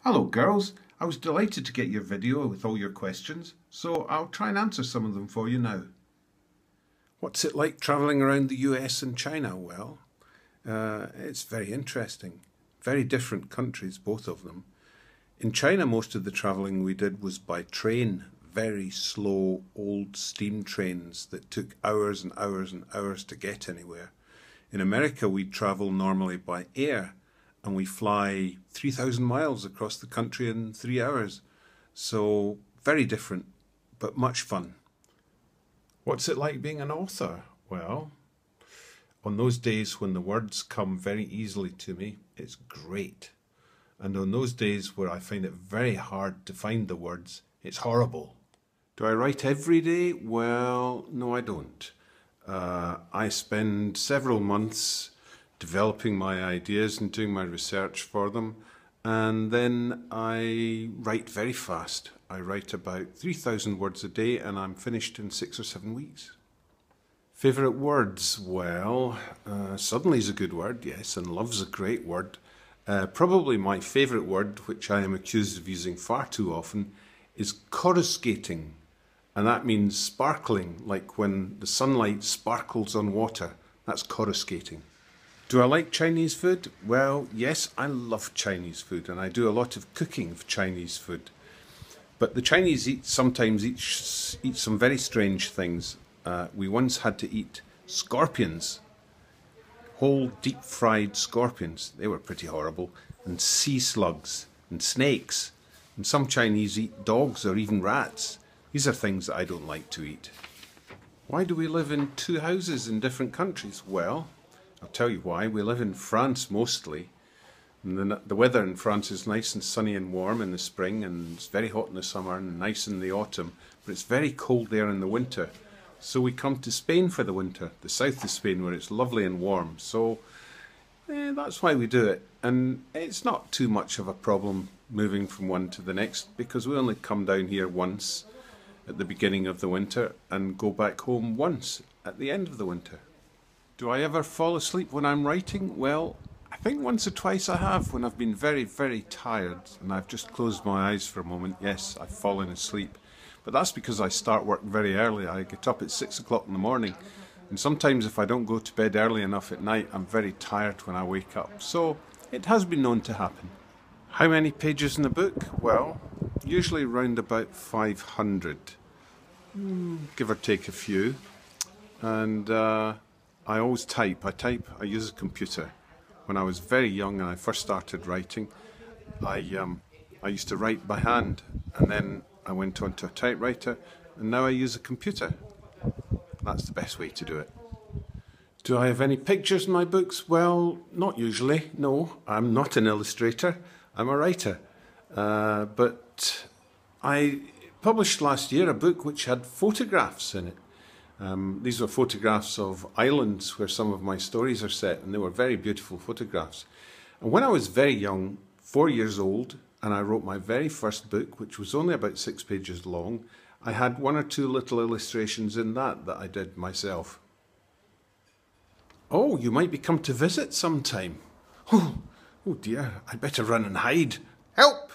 Hello girls, I was delighted to get your video with all your questions, so I'll try and answer some of them for you now. What's it like travelling around the US and China? Well, it's very interesting. Very different countries, both of them. In China, most of the travelling we did was by train, very slow old steam trains that took hours and hours and hours to get anywhere. In America, we travel normally by air, and we fly 3,000 miles across the country in 3 hours. So very different, but much fun. What's it like being an author? Well, on those days when the words come very easily to me, it's great. And on those days where I find it very hard to find the words, it's horrible. Do I write every day? Well, no, I don't. I spend several months developing my ideas and doing my research for them, and then I write very fast. I write about 3,000 words a day and I'm finished in 6 or 7 weeks. Favourite words? Well, suddenly is a good word, yes, and love's a great word. Probably my favourite word, which I am accused of using far too often, is coruscating. And that means sparkling, like when the sunlight sparkles on water. That's coruscating. Do I like Chinese food? Well, yes, I love Chinese food, and I do a lot of cooking of Chinese food. But the Chinese sometimes eat some very strange things. We once had to eat scorpions, whole deep-fried scorpions. They were pretty horrible. And sea slugs and snakes. And some Chinese eat dogs or even rats. These are things that I don't like to eat. Why do we live in 2 houses in different countries? Well, I'll tell you why. We live in France mostly. And the weather in France is nice and sunny and warm in the spring, and it's very hot in the summer and nice in the autumn, but it's very cold there in the winter. So we come to Spain for the winter, the south of Spain, where it's lovely and warm. So that's why we do it. And it's not too much of a problem moving from one to the next, because we only come down here once at the beginning of the winter and go back home once at the end of the winter. Do I ever fall asleep when I'm writing? Well, I think once or twice I have, when I've been very, very tired and I've just closed my eyes for a moment. Yes, I've fallen asleep. But that's because I start work very early. I get up at 6 o'clock in the morning. And sometimes if I don't go to bed early enough at night, I'm very tired when I wake up. So it has been known to happen. How many pages in the book? Well, usually round about 500. Give or take a few. And I always type. I use a computer. When I was very young and I first started writing, I used to write by hand, and then I went on to a typewriter, and now I use a computer. That's the best way to do it. Do I have any pictures in my books? Well, not usually, no. I'm not an illustrator, I'm a writer. But I published last year a book which had photographs in it. These were photographs of islands where some of my stories are set, and they were very beautiful photographs. And when I was very young, 4 years old, and I wrote my very first book, which was only about 6 pages long, I had 1 or 2 little illustrations in that I did myself. Oh, you might be come to visit sometime. Oh dear, I'd better run and hide. Help!